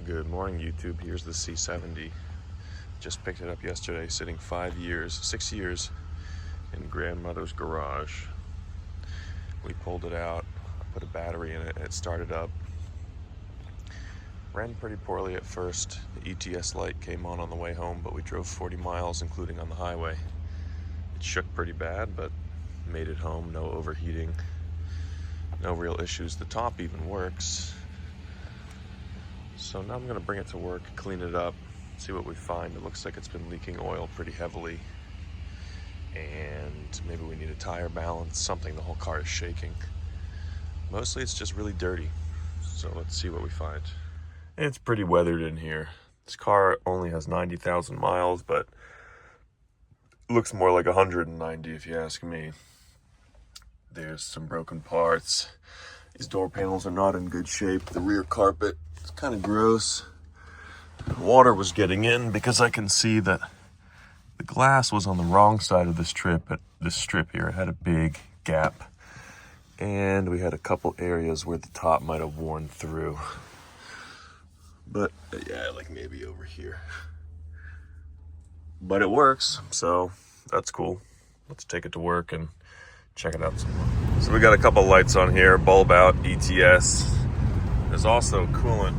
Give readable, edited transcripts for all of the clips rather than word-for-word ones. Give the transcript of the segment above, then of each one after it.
Good morning, YouTube. Here's the C70. Just picked it up yesterday, sitting 6 years in grandmother's garage. We pulled it out, put a battery in it, and it started up. Ran pretty poorly at first. The ETS light came on the way home, but we drove 40 miles, including on the highway. It shook pretty bad, but made it home. No overheating, no real issues. The top even works. So now I'm going to bring it to work, clean it up, see what we find. It looks like it's been leaking oil pretty heavily, and maybe we need a tire balance, something. The whole car is shaking. Mostly it's just really dirty, so let's see what we find. It's pretty weathered in here. This car only has 90,000 miles, but looks more like 190 if you ask me. There's some broken parts. These door panels are not in good shape. The rear carpet is kind of gross. Water was getting in because I can see that the glass was on the wrong side of this strip here. It had a big gap, and we had a couple areas where the top might have worn through. But yeah, like maybe over here. But it works, so that's cool. Let's take it to work and check it out some more. So we got a couple lights on here, bulb out, ETS. There's also coolant,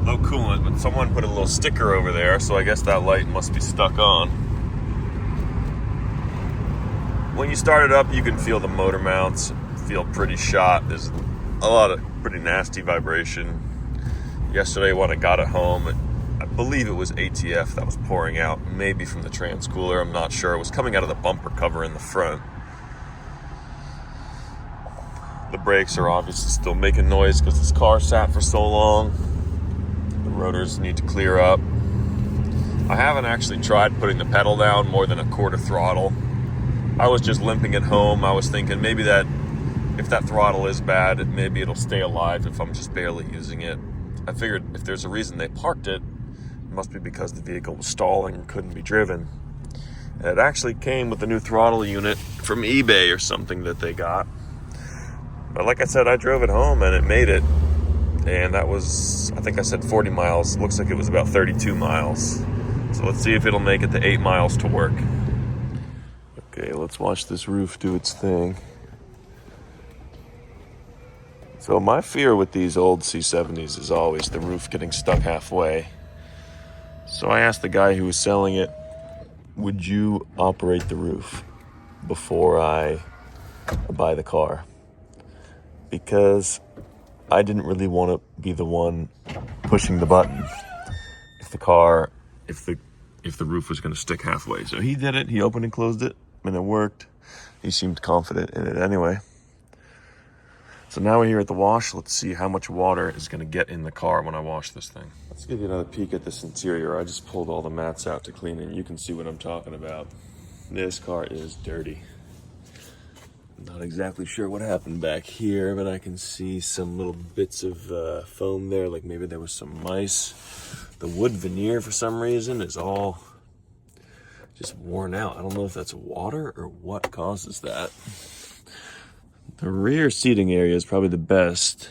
no coolant, but someone put a little sticker over there, so I guess that light must be stuck on. When you start it up, you can feel the motor mounts feel pretty shot. There's a lot of pretty nasty vibration. Yesterday when I got it home, I believe it was ATF that was pouring out, maybe from the transcooler, I'm not sure. It was coming out of the bumper cover in the front. The brakes are obviously still making noise because this car sat for so long. The rotors need to clear up. I haven't actually tried putting the pedal down more than a quarter throttle. I was just limping it home. I was thinking maybe that if that throttle is bad, maybe it'll stay alive if I'm just barely using it. I figured if there's a reason they parked it, it must be because the vehicle was stalling and couldn't be driven. And it actually came with a new throttle unit from eBay or something that they got. But like I said, I drove it home and it made it. And that was, I think I said 40 miles. Looks like it was about 32 miles. So let's see if it'll make it the 8 miles to work. Okay, let's watch this roof do its thing. So my fear with these old C70s is always the roof getting stuck halfway. So I asked the guy who was selling it, would you operate the roof before I buy the car? Because I didn't really want to be the one pushing the button if the roof was going to stick halfway. So he did it. He opened and closed it, and it worked. He seemed confident in it anyway. So now we're here at the wash. Let's see how much water is going to get in the car when I wash this thing. Let's give you another peek at this interior. I just pulled all the mats out to clean it. You can see what I'm talking about. This car is dirty. Not exactly sure what happened back here, but I can see some little bits of foam there, like maybe there was some mice. The wood veneer, for some reason, is all just worn out. I don't know if that's water or what causes that. The rear seating area is probably the best,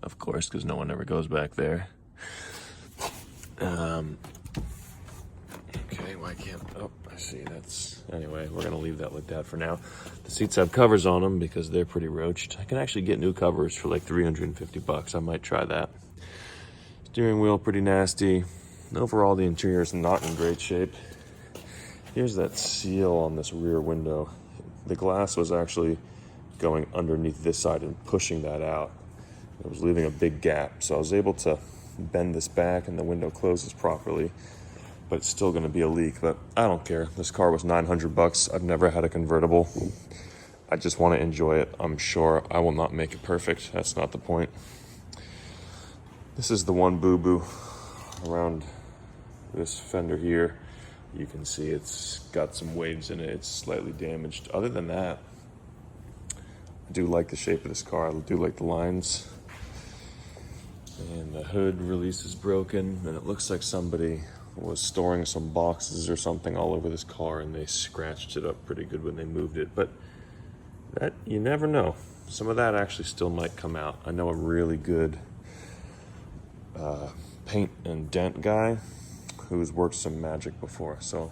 of course, because no one ever goes back there. Okay, why can't... Oh, I see. Anyway, we're going to leave that like that for now. The seats have covers on them because they're pretty roached. I can actually get new covers for like $350. I might try that. Steering wheel, pretty nasty. Overall, the interior is not in great shape. Here's that seal on this rear window. The glass was actually going underneath this side and pushing that out. It was leaving a big gap. So I was able to bend this back and the window closes properly. But it's still going to be a leak, but I don't care. This car was $900. I've never had a convertible. I just want to enjoy it. I'm sure I will not make it perfect. That's not the point. This is the one boo-boo around this fender here. You can see it's got some waves in it. It's slightly damaged. Other than that, I do like the shape of this car. I do like the lines. And the hood release is broken, and it looks like somebody was storing some boxes or something all over this car and they scratched it up pretty good when they moved it. But that, you never know. Some of that actually still might come out. I know a really good paint and dent guy who's worked some magic before. So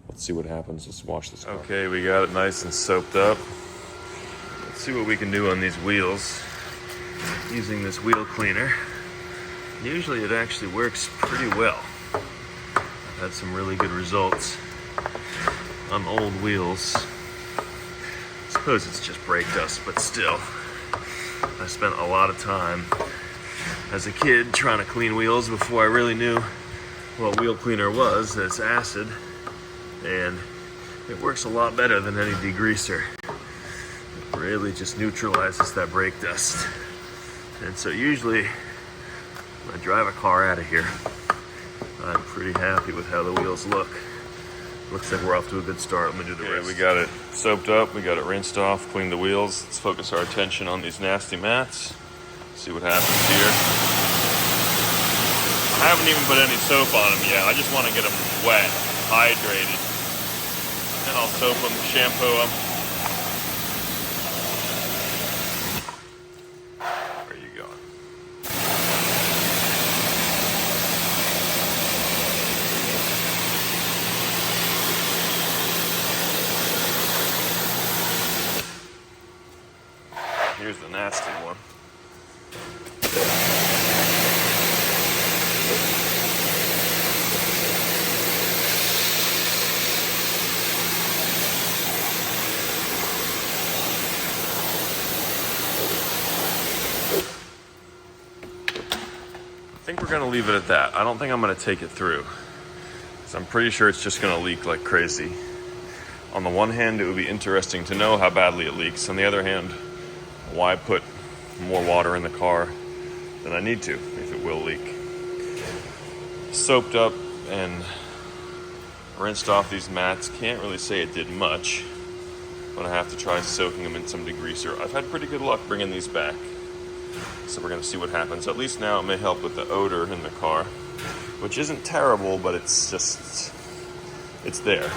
let's see what happens. Let's wash this car. Okay, we got it nice and soaped up. Let's see what we can do on these wheels using this wheel cleaner. Usually it actually works pretty well. I've had some really good results on old wheels. I suppose it's just brake dust, but still. I spent a lot of time as a kid trying to clean wheels before I really knew what wheel cleaner was. It's acid, and it works a lot better than any degreaser. It really just neutralizes that brake dust. And so usually when I drive a car out of here, I'm pretty happy with how the wheels look. Looks like we're off to a good start. Let me do the rest. We got it soaped up, we got it rinsed off, cleaned the wheels. Let's focus our attention on these nasty mats. See what happens here. I haven't even put any soap on them yet. I just want to get them wet, hydrated. Then I'll soap them, shampoo them. Where are you going? Here's the nasty one. I think we're gonna leave it at that. I don't think I'm gonna take it through, because I'm pretty sure it's just gonna leak like crazy. On the one hand, it would be interesting to know how badly it leaks. On the other hand, why put more water in the car than I need to if it will leak? Soaped up and rinsed off these mats. Can't really say it did much. I'm gonna have to try soaking them in some degreaser. I've had pretty good luck bringing these back, so we're gonna see what happens. At least now it may help with the odor in the car, which isn't terrible, but it's there.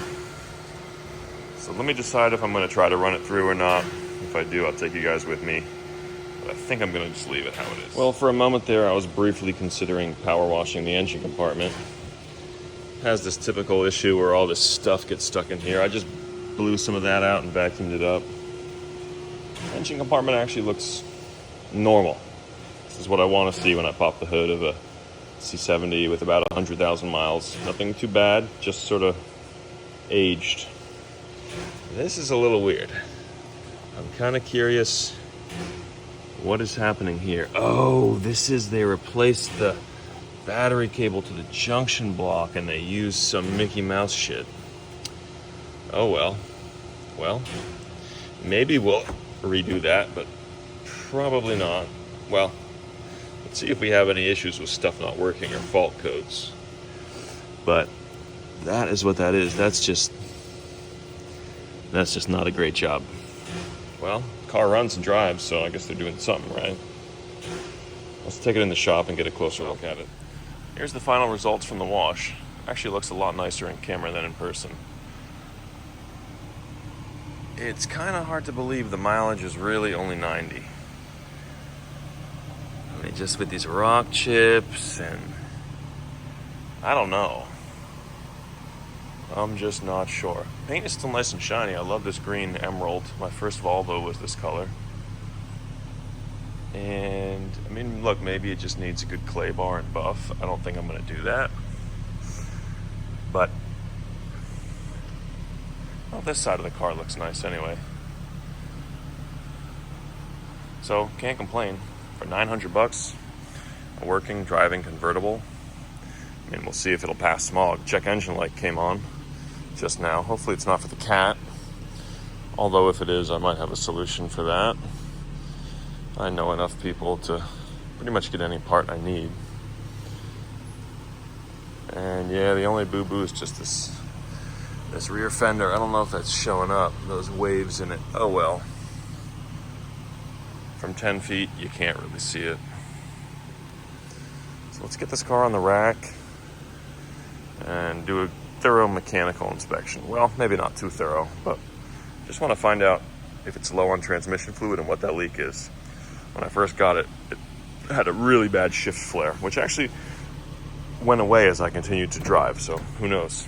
So let me decide if I'm gonna try to run it through or not. If I do, I'll take you guys with me. But I think I'm gonna just leave it how it is. Well, for a moment there, I was briefly considering power washing the engine compartment. It has this typical issue where all this stuff gets stuck in here. I just blew some of that out and vacuumed it up. The engine compartment actually looks normal. This is what I want to see when I pop the hood of a C70 with about 100,000 miles. Nothing too bad, just sort of aged. This is a little weird. I'm kind of curious what is happening here. Oh, this is they replaced the battery cable to the junction block and they used some Mickey Mouse shit. Oh well. Well, maybe we'll redo that, but probably not. Well, let's see if we have any issues with stuff not working or fault codes. But that is what that is. That's just not a great job. Well, car runs and drives, so I guess they're doing something right. Let's take it in the shop and get a closer look at it. Here's the final results from the wash. Actually looks a lot nicer in camera than in person. It's kind of hard to believe the mileage is really only 90. I mean, just with these rock chips and I don't know. I'm just not sure. Paint is still nice and shiny. I love this green emerald. My first Volvo was this color. And, I mean, look, maybe it just needs a good clay bar and buff. I don't think I'm going to do that. But, well, this side of the car looks nice anyway. So, can't complain. For 900 bucks, a working, driving convertible. I mean, we'll see if it'll pass smog. Check engine light came on just now. Hopefully it's not for the cat. Although if it is, I might have a solution for that. I know enough people to pretty much get any part I need. And yeah, the only boo-boo is just this rear fender. I don't know if that's showing up, those waves in it. Oh well. From 10 feet, you can't really see it. So let's get this car on the rack and do a thorough mechanical inspection. Well, maybe not too thorough, but just want to find out if it's low on transmission fluid and what that leak is. When I first got it, it had a really bad shift flare, which actually went away as I continued to drive, so who knows.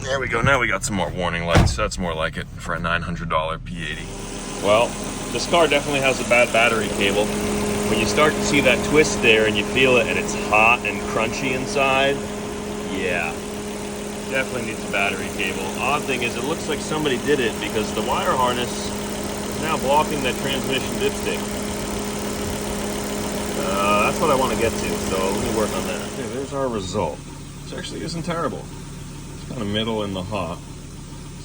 There we go, now we got some more warning lights. That's more like it for a $900 P80. Well, this car definitely has a bad battery cable. When you start to see that twist there and you feel it and it's hot and crunchy inside, yeah, definitely needs a battery cable. Odd thing is it looks like somebody did it because the wire harness is now blocking that transmission dipstick. That's what I want to get to, so let me work on that. Okay, there's our result. This actually isn't terrible. Kind of middle in the hot,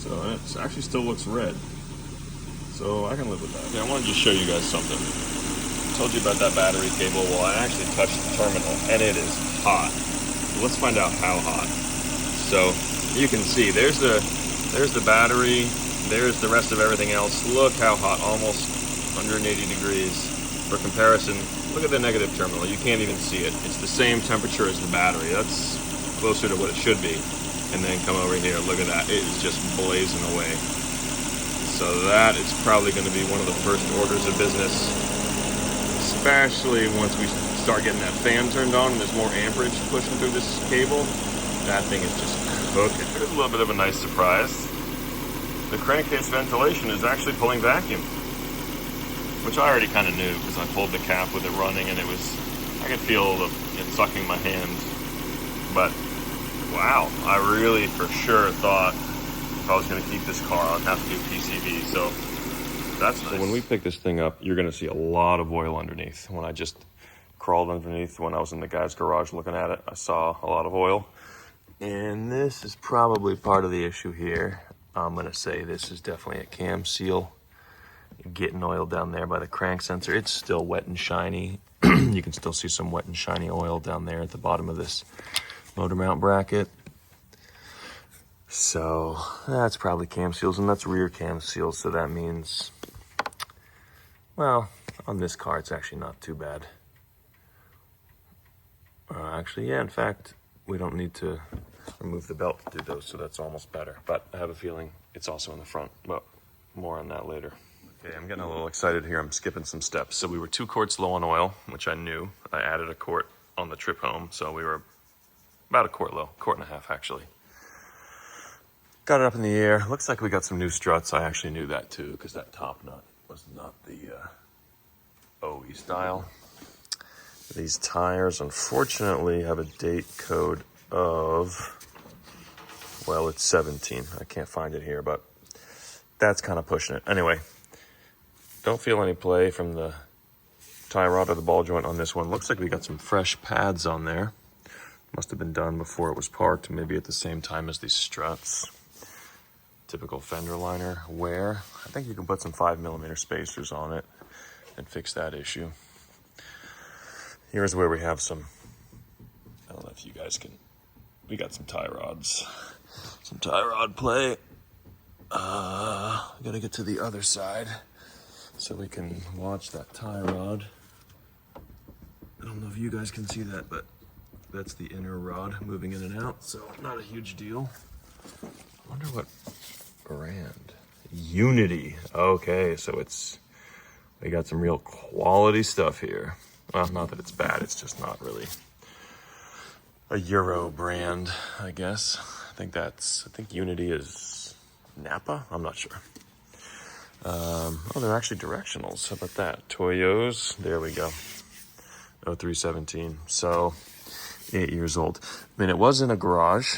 so it actually still looks red, so I can live with that. Okay, I wanted to show you guys something. I told you about that battery cable. Well, I actually touched the terminal and it is hot. So let's find out how hot. So you can see there's the battery, there's the rest of everything else. Look how hot, almost 180 degrees. For comparison, look at the negative terminal. You can't even see it. It's the same temperature as the battery. That's closer to what it should be. And then come over here, look at that, it is just blazing away. So that is probably going to be one of the first orders of business, especially once we start getting that fan turned on and there's more amperage pushing through this cable. That thing is just cooking. Here's a little bit of a nice surprise. The crankcase ventilation is actually pulling vacuum, which I already kind of knew because I pulled the cap with it running and I could feel it sucking my hand. But wow, I really for sure thought if I was going to keep this car, I'd have to do PCV, so that's nice. So when we pick this thing up, you're going to see a lot of oil underneath. When I just crawled underneath, when I was in the guy's garage looking at it, I saw a lot of oil. And this is probably part of the issue here. I'm going to say this is definitely a cam seal. Getting oil down there by the crank sensor. It's still wet and shiny. You can still see some wet and shiny oil down there at the bottom of this motor mount bracket. So that's probably cam seals, and that's rear cam seals, so that means, well, on this car it's actually not too bad. Actually, yeah, in fact, we don't need to remove the belt to do those, so that's almost better. But I have a feeling it's also in the front, but more on that later. Okay, I'm getting a little excited here. I'm skipping some steps. So we were 2 quarts low on oil, which I knew. I added a quart on the trip home, so we were about a quart low, quart and a half actually. Got it up in the air. Looks like we got some new struts. I actually knew that too because that top nut was not the OE style. These tires unfortunately have a date code of, well, it's 17. I can't find it here, but that's kind of pushing it. Anyway, don't feel any play from the tie rod or the ball joint on this one. Looks like we got some fresh pads on there. Must have been done before it was parked, maybe at the same time as these struts. Typical fender liner wear. I think you can put some 5mm spacers on it and fix that issue. Here's where we have some, I don't know if you guys can, we got some tie rods. Some tie rod play. Gotta get to the other side so we can watch that tie rod. I don't know if you guys can see that, but that's the inner rod moving in and out, so not a huge deal. I wonder what brand. Unity. Okay, so we got some real quality stuff here. Well, not that it's bad, it's just not really a Euro brand, I guess. I think Unity is Napa? I'm not sure. Oh, they're actually directionals. How about that? Toyos. There we go. 0317. So 8 years old. I mean, it was in a garage,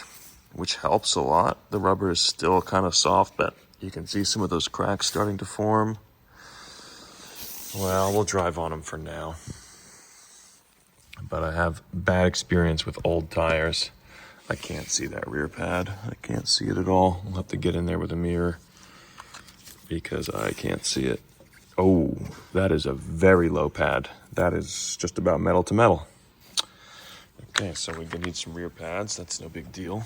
which helps a lot. The rubber is still kind of soft, but you can see some of those cracks starting to form. Well, we'll drive on them for now. But I have bad experience with old tires. I can't see that rear pad. I can't see it at all. I'll have to get in there with a mirror because I can't see it. Oh, that is a very low pad. That is just about metal to metal. Okay, so we're gonna need some rear pads. That's no big deal.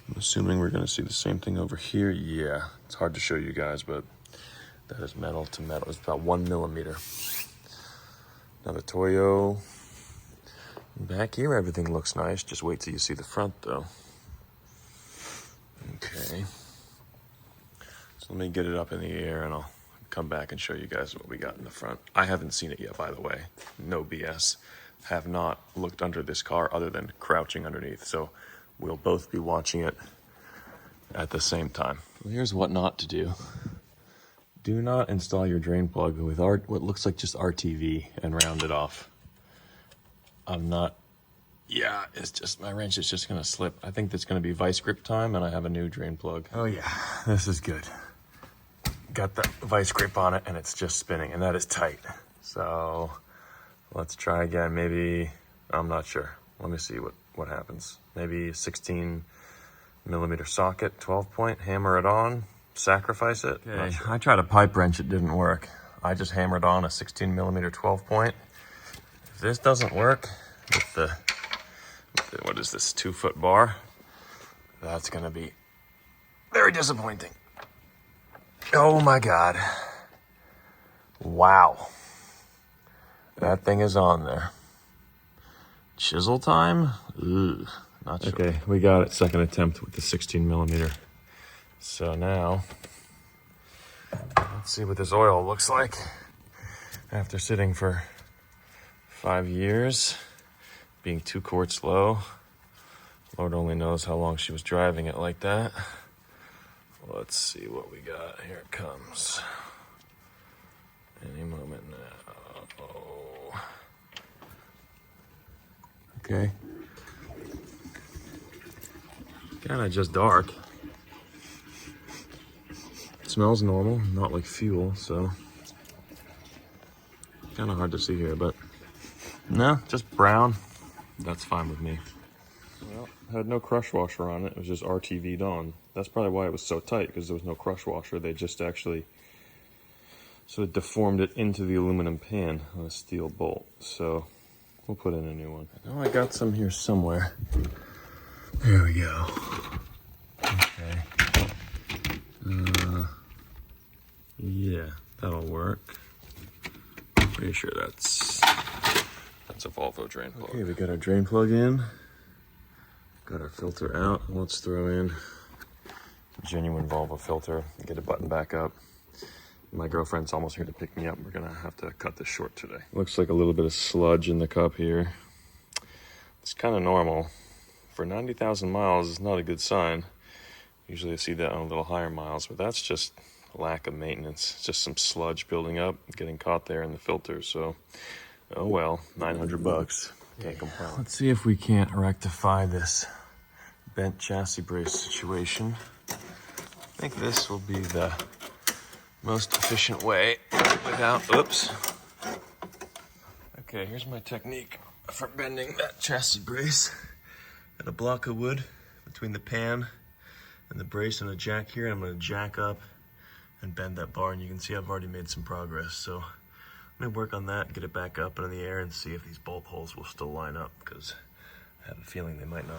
I'm assuming we're gonna see the same thing over here. Yeah, it's hard to show you guys, but that is metal to metal. It's about 1mm. Another Toyo. Back here, everything looks nice. Just wait till you see the front, though. Okay. So let me get it up in the air, and I'll come back and show you guys what we got in the front. I haven't seen it yet, by the way. No BS. Have not looked under this car other than crouching underneath. So we'll both be watching it at the same time. Well, here's what not to do. Do not install your drain plug with what looks like just RTV and round it off. Yeah, it's just, my wrench is just gonna slip. I think that's gonna be vice grip time, and I have a new drain plug. Oh yeah, this is good. Got the vice grip on it and it's just spinning, and that is tight. So let's try again. Maybe, I'm not sure. Let me see what happens. Maybe 16 millimeter socket, 12 point, hammer it on, sacrifice it. Okay, sure. I tried a pipe wrench, it didn't work. I just hammered on a 16 millimeter 12 point. If this doesn't work with the what is this, 2-foot bar, that's gonna be very disappointing. Oh my God. Wow. That thing is on there. Chisel time? Ooh, not sure. Okay, we got it, second attempt with the 16 millimeter. So now, let's see what this oil looks like after sitting for 5 years, being 2 quarts low. Lord only knows how long she was driving it like that. Let's see what we got. Here it comes. Any moment now. Oh. Okay. Kind of just dark. It smells normal, not like fuel, so kind of hard to see here, but no, just brown. That's fine with me. Well, had no crush washer on it. It was just RTV'd on. That's probably why it was so tight, because there was no crush washer. They just actually sort of deformed it into the aluminum pan on a steel bolt. So we'll put in a new one. I know I got some here somewhere. There we go. Okay. Yeah, that'll work. Pretty sure that's a Volvo drain plug. Okay, we got our drain plug in. Got our filter out. Let's throw in a genuine Volvo filter and get a button back up. My girlfriend's almost here to pick me up. We're gonna have to cut this short today. Looks like a little bit of sludge in the cup here. It's kind of normal. For 90,000 miles, it's not a good sign. Usually I see that on a little higher miles, but that's just a lack of maintenance. It's just some sludge building up, getting caught there in the filter. So, oh well, 900 bucks. Can't complain. Let's see if we can't rectify this bent chassis brace situation. I think this will be the most efficient way without, oops. Okay, here's my technique for bending that chassis brace. Got a block of wood between the pan and the brace and a jack here. I'm gonna jack up and bend that bar, and you can see I've already made some progress. So I'm gonna work on that, get it back up and in the air, and see if these bolt holes will still line up, because I have a feeling they might not.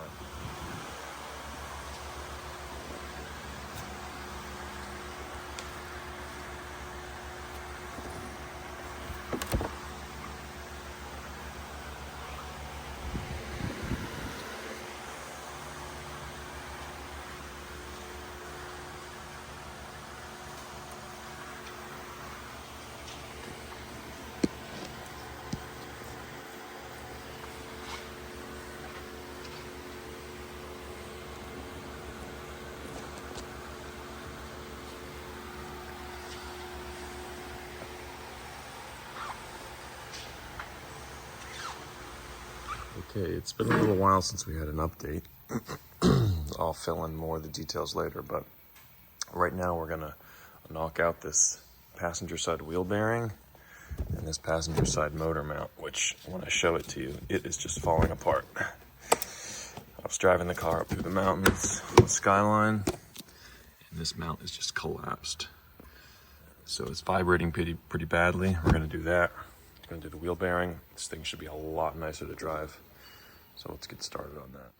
Okay, it's been a little while since we had an update. I'll fill in more of the details later, but right now we're gonna knock out this passenger side wheel bearing and this passenger side motor mount, which when I show it to you, it is just falling apart. I was driving the car up through the mountains on the skyline, and this mount is just collapsed. So it's vibrating pretty badly. We're gonna do that. We're gonna do the wheel bearing. This thing should be a lot nicer to drive. So let's get started on that.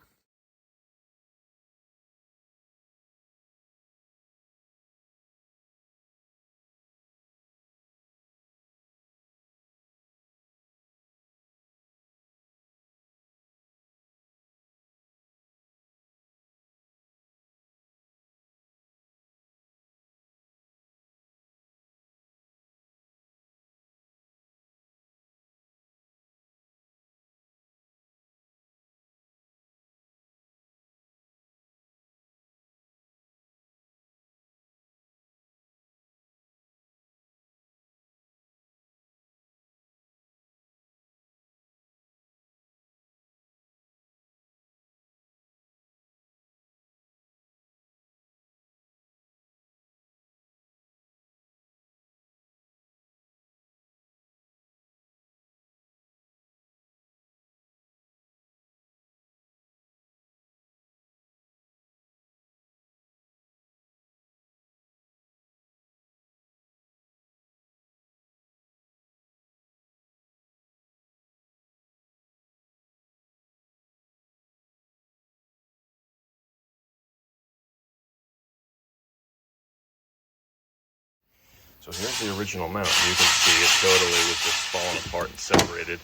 So here's the original mount. You can see it totally was just falling apart and separated.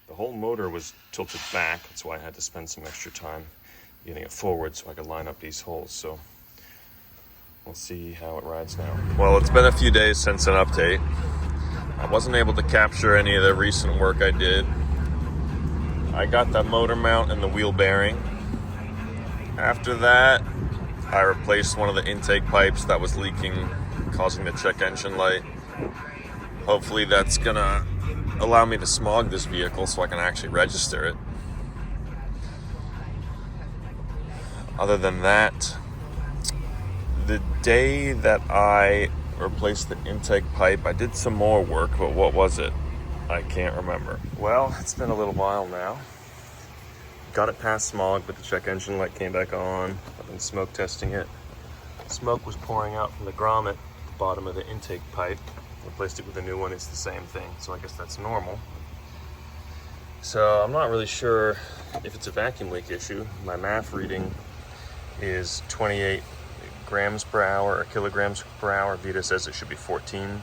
The whole motor was tilted back. That's why I had to spend some extra time getting it forward so I could line up these holes. So we'll see how it rides now. Well, it's been a few days since an update. I wasn't able to capture any of the recent work I did. I got the motor mount and the wheel bearing. After that, I replaced one of the intake pipes that was leaking, causing the check engine light. Hopefully that's gonna allow me to smog this vehicle so I can actually register it. Other than that, the day that I replaced the intake pipe, I did some more work, but what was it? I can't remember. Well, it's been a little while now. Got it past smog, but the check engine light came back on. I've been smoke testing it. Smoke was pouring out from the grommet at the bottom of the intake pipe. Replaced it with a new one, it's the same thing, so I guess that's normal. So I'm not really sure if it's a vacuum leak issue. My MAF reading is 28 grams per hour or kilograms per hour. Vita says it should be 14.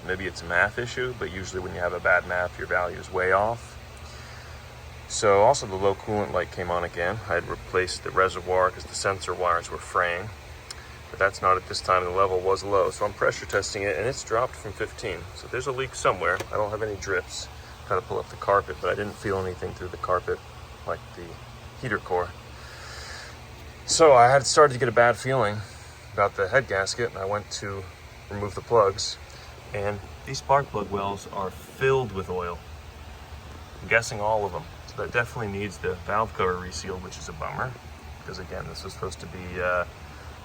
Maybe it's a MAF issue, but usually when you have a bad MAF, your value is way off. So also the low coolant light came on again. I had replaced the reservoir because the sensor wires were fraying. But that's not at this time, the level was low. So I'm pressure testing it and it's dropped from 15. So there's a leak somewhere. I don't have any drips. Got to pull up the carpet, but I didn't feel anything through the carpet like the heater core. So I had started to get a bad feeling about the head gasket, and I went to remove the plugs, and these spark plug wells are filled with oil. I'm guessing all of them. So that definitely needs the valve cover resealed, which is a bummer, because again, this was supposed to be a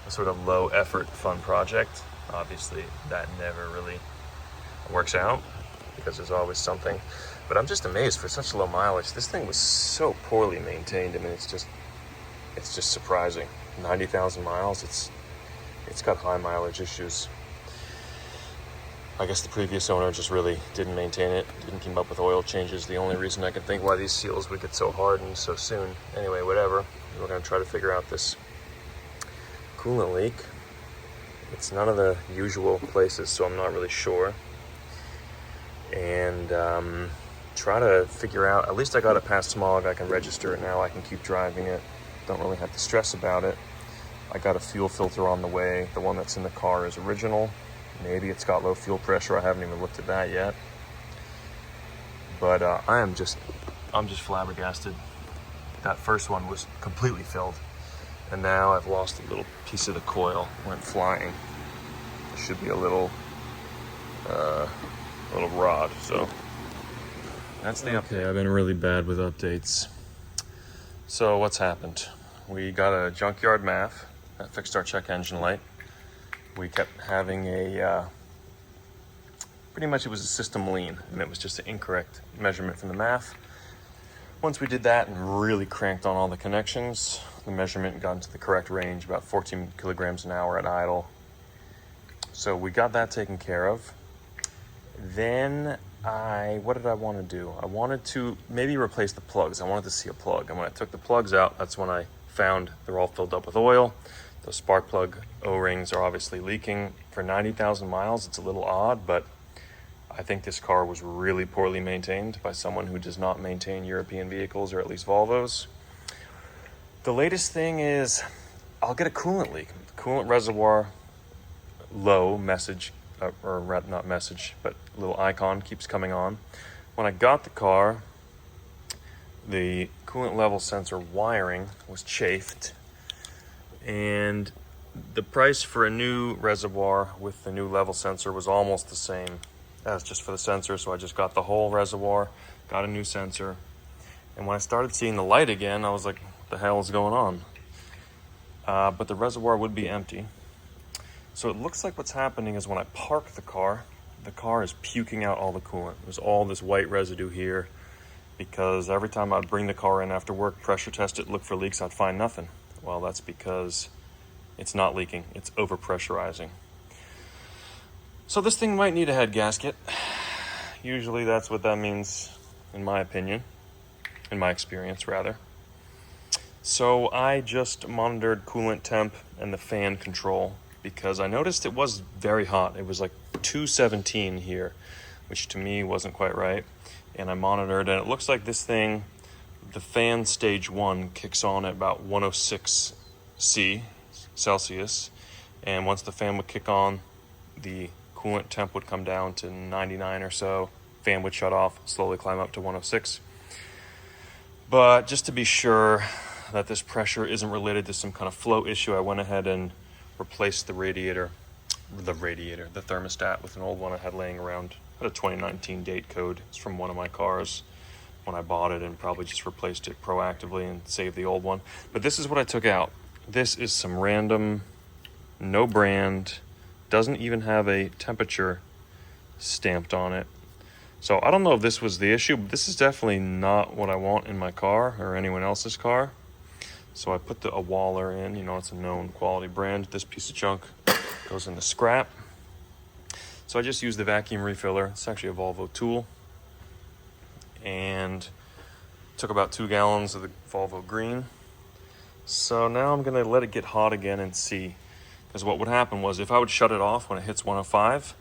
sort of low effort fun project. Obviously that never really works out because there's always something, but I'm just amazed for such low mileage. This thing was so poorly maintained. I mean, it's just surprising. 90,000 miles, it's got high mileage issues. I guess the previous owner just really didn't maintain it, didn't keep up with oil changes. The only reason I can think why these seals would get so hardened so soon. Anyway, whatever. We're gonna try to figure out this coolant leak. It's none of the usual places, so I'm not really sure. And try to figure out, at least I got it past smog, I can register it now, I can keep driving it. Don't really have to stress about it. I got a fuel filter on the way. The one that's in the car is original. Maybe it's got low fuel pressure. I haven't even looked at that yet. But I'm just flabbergasted. That first one was completely filled. And now I've lost a little piece of the coil. Went flying. There should be a little rod. So that's the update. Okay, I've been really bad with updates. So what's happened? We got a junkyard MAF that fixed our check engine light. We kept having pretty much it was a system lean, and it was just an incorrect measurement from the MAF. Once we did that and really cranked on all the connections, the measurement got into the correct range, about 14 kilograms an hour at idle. So we got that taken care of. Then what did I want to do? I wanted to maybe replace the plugs. I wanted to see a plug. And when I took the plugs out, that's when I found they're all filled up with oil. Those spark plug O-rings are obviously leaking. For 90,000 miles, it's a little odd, but I think this car was really poorly maintained by someone who does not maintain European vehicles, or at least Volvos. The latest thing is I'll get a coolant leak. Coolant reservoir low message, or not message, but little icon keeps coming on. When I got the car, the coolant level sensor wiring was chafed, and the price for a new reservoir with the new level sensor was almost the same as just for the sensor. So I just got the whole reservoir, got a new sensor, and when I started seeing the light again, I was like, what the hell is going on? But the reservoir would be empty. So it looks like what's happening is when I park the car is puking out all the coolant. There's all this white residue here because every time I'd bring the car in after work, pressure test it, look for leaks, I'd find nothing. Well, that's because it's not leaking, it's overpressurizing. So this thing might need a head gasket. Usually that's what that means, in my opinion, in my experience rather. So I just monitored coolant temp and the fan control because I noticed it was very hot. It was like 217 here, which to me wasn't quite right. And I monitored, and it looks like this thing, the fan stage 1 kicks on at about 106 Celsius, and once the fan would kick on, the coolant temp would come down to 99 or so, fan would shut off, slowly climb up to 106. But just to be sure that this pressure isn't related to some kind of flow issue, I went ahead and replaced the thermostat with an old one I had laying around. I had a 2019 date code. It's from one of my cars when I bought it, and probably just replaced it proactively and saved the old one. But this is what I took out. This is some random, no brand, doesn't even have a temperature stamped on it. So I don't know if this was the issue, but this is definitely not what I want in my car or anyone else's car. So I put a Waller in, it's a known quality brand. This piece of junk goes in the scrap. So I just used the vacuum refiller. It's actually a Volvo tool. And took about 2 gallons of the Volvo green. So now I'm gonna let it get hot again and see. Because what would happen was, if I would shut it off when it hits 105,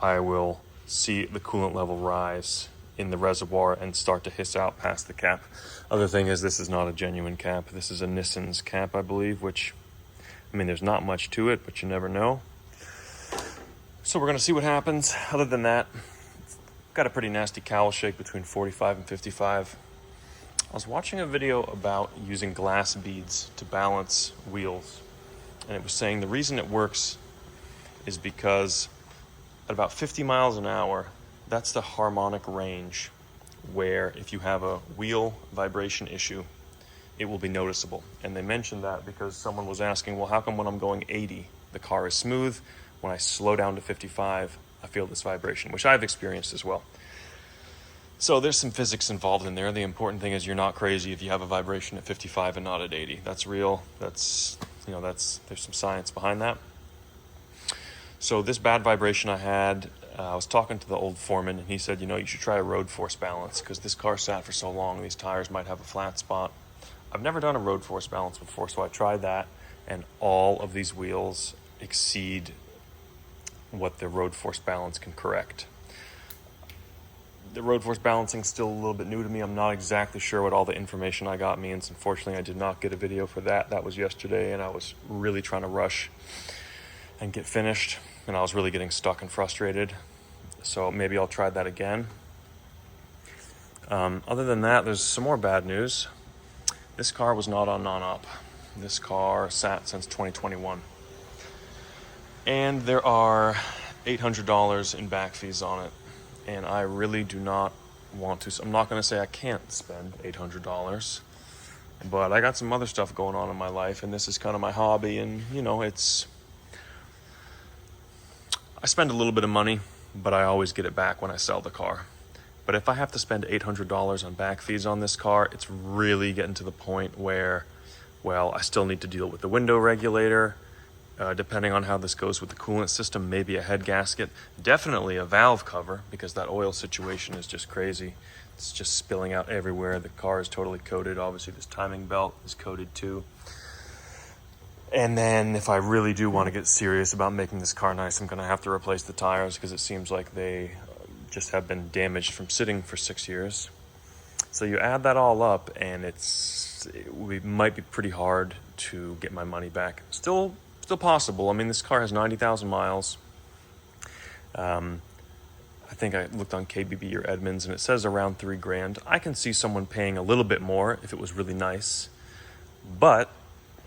I will see the coolant level rise in the reservoir and start to hiss out past the cap. Other thing is, this is not a genuine cap. This is a Nissan's cap, I believe, which, there's not much to it, but you never know. So we're gonna see what happens. Other than that, got a pretty nasty cowl shake between 45 and 55. I was watching a video about using glass beads to balance wheels, and it was saying the reason it works is because at about 50 miles an hour, that's the harmonic range where if you have a wheel vibration issue, it will be noticeable. And they mentioned that because someone was asking, well, how come when I'm going 80, the car is smooth? When I slow down to 55, I feel this vibration, which I've experienced as well. So there's some physics involved in there. The important thing is you're not crazy if you have a vibration at 55 and not at 80. That's real. There's some science behind that. So this bad vibration I had, I was talking to the old foreman, and he said, you should try a road force balance, because this car sat for so long, these tires might have a flat spot. I've never done a road force balance before, so I tried that, and all of these wheels exceed what the road force balance can correct. The road force balancing is still a little bit new to me. I'm not exactly sure what all the information I got means. Unfortunately, I did not get a video for that. That was yesterday, and I was really trying to rush and get finished, and I was really getting stuck and frustrated. So maybe I'll try that again. Other than that, there's some more bad news. This car was not on non-op. This car sat since 2021. And there are $800 in back fees on it. And I really do not want to. I'm not going to say I can't spend $800, but I got some other stuff going on in my life, and this is kind of my hobby. And, I spend a little bit of money, but I always get it back when I sell the car. But if I have to spend $800 on back fees on this car, it's really getting to the point where, I still need to deal with the window regulator. Depending on how this goes with the coolant system, maybe a head gasket, definitely a valve cover, because that oil situation is just crazy. It's just spilling out everywhere. The car is totally coated. Obviously, this timing belt is coated too. And then if I really do want to get serious about making this car nice, I'm going to have to replace the tires, because it seems like they just have been damaged from sitting for 6 years. So you add that all up, and it might be pretty hard to get my money back. Still possible. This car has 90,000 miles. I think I looked on KBB or Edmunds, and it says around $3,000. I can see someone paying a little bit more if it was really nice, but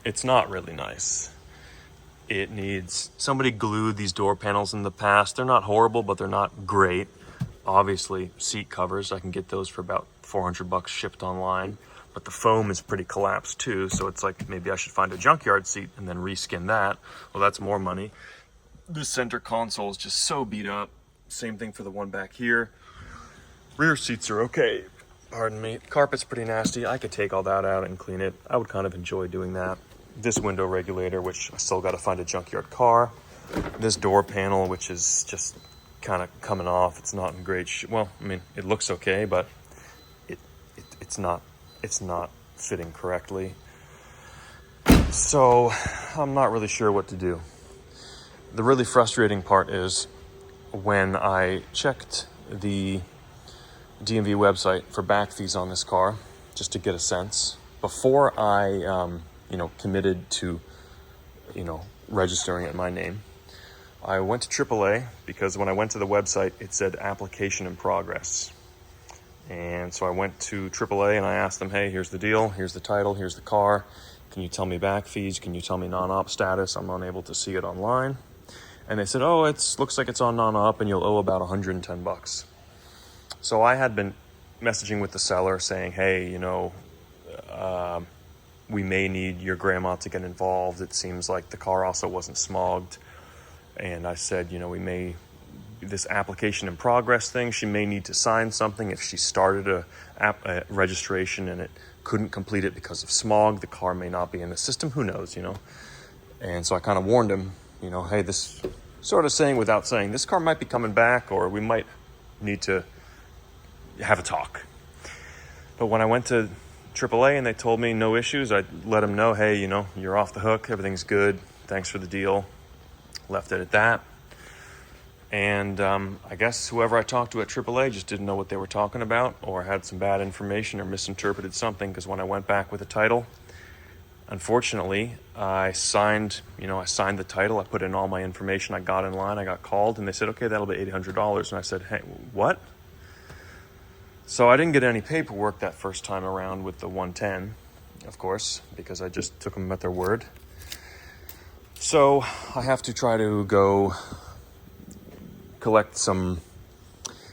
it's not really nice. It needs, somebody glued these door panels in the past. They're not horrible, but they're not great. Obviously, seat covers, I can get those for about $400 shipped online. But the foam is pretty collapsed too, so it's like maybe I should find a junkyard seat and then reskin that. Well, that's more money. This center console is just so beat up. Same thing for the one back here. Rear seats are okay, pardon me. Carpet's pretty nasty. I could take all that out and clean it. I would kind of enjoy doing that. This window regulator, which I still got to find a junkyard car. This door panel, which is just kind of coming off. It's not in great shape. Well, it looks okay, but it's not fitting correctly. So I'm not really sure what to do. the really frustrating part is when I checked the DMV website for back fees on this car, just to get a sense, before I, committed to, registering it in my name, I went to AAA because when I went to the website, it said application in progress. And so I went to AAA and I asked them, hey, here's the deal, here's the title, here's the car. Can you tell me back fees? Can you tell me non-op status? I'm unable to see it online. And they said, oh, looks like it's on non-op and you'll owe about $110. So I had been messaging with the seller saying, hey, we may need your grandma to get involved. It seems like the car also wasn't smogged. And I said, this application in progress thing, she may need to sign something. If she started a registration and it couldn't complete it because of smog, the car may not be in the system. Who knows, And so I kind of warned him, hey, this sort of saying without saying, this car might be coming back or we might need to have a talk. But when I went to AAA and they told me no issues, I let them know, hey, you're off the hook. Everything's good. Thanks for the deal. Left it at that. And I guess whoever I talked to at AAA just didn't know what they were talking about or had some bad information or misinterpreted something, because when I went back with the title, unfortunately, I signed the title. I put in all my information. I got in line. I got called and they said, okay, that'll be $800. And I said, hey, what? So I didn't get any paperwork that first time around with the 110, of course, because I just took them at their word. So I have to try to go collect some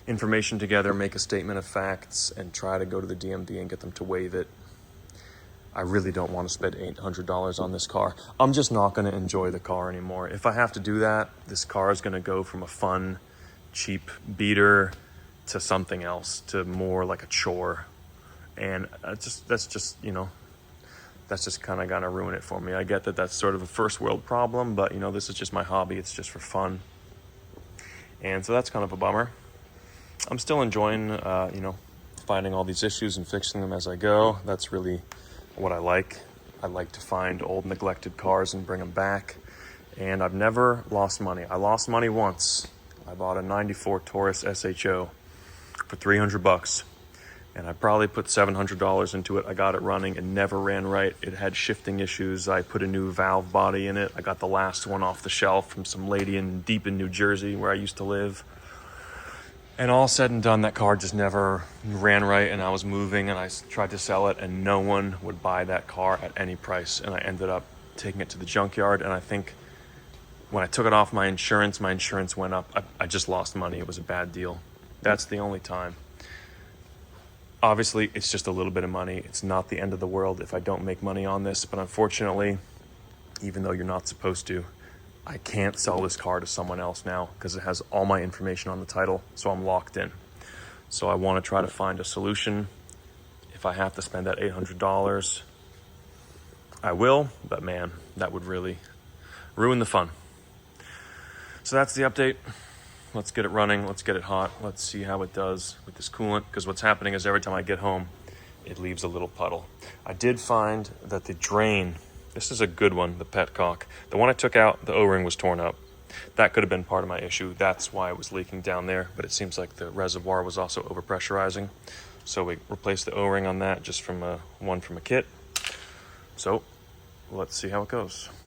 information together, make a statement of facts, and try to go to the DMV and get them to waive it. I really don't want to spend $800 on this car. I'm just not going to enjoy the car anymore. If I have to do that, this car is going to go from a fun, cheap beater to something else, to more like a chore. And that's just kind of going to ruin it for me. I get that that's sort of a first world problem, but this is just my hobby. It's just for fun. And so that's kind of a bummer. I'm still enjoying, finding all these issues and fixing them as I go. That's really what I like. I like to find old neglected cars and bring them back. And I've never lost money. I lost money once. I bought a 94 Taurus SHO for $300. And I probably put $700 into it. I got it running. It never ran right. It had shifting issues. I put a new valve body in it. I got the last one off the shelf from some lady deep in New Jersey where I used to live. And all said and done, that car just never ran right. And I was moving and I tried to sell it and no one would buy that car at any price. And I ended up taking it to the junkyard. And I think when I took it off my insurance went up. I just lost money. It was a bad deal. That's the only time. Obviously, it's just a little bit of money. It's not the end of the world if I don't make money on this. But unfortunately, even though you're not supposed to, I can't sell this car to someone else now because it has all my information on the title. So I'm locked in. So I want to try to find a solution. If I have to spend that $800, I will. But man, that would really ruin the fun. So that's the update. Let's get it running. Let's get it hot. Let's see how it does with this coolant, because what's happening is every time I get home, it leaves a little puddle. I did find that the drain, this is a good one, the petcock. The one I took out, the O-ring was torn up. That could have been part of my issue. That's why it was leaking down there, but it seems like the reservoir was also overpressurizing. So we replaced the O-ring on that just from one from a kit. So let's see how it goes.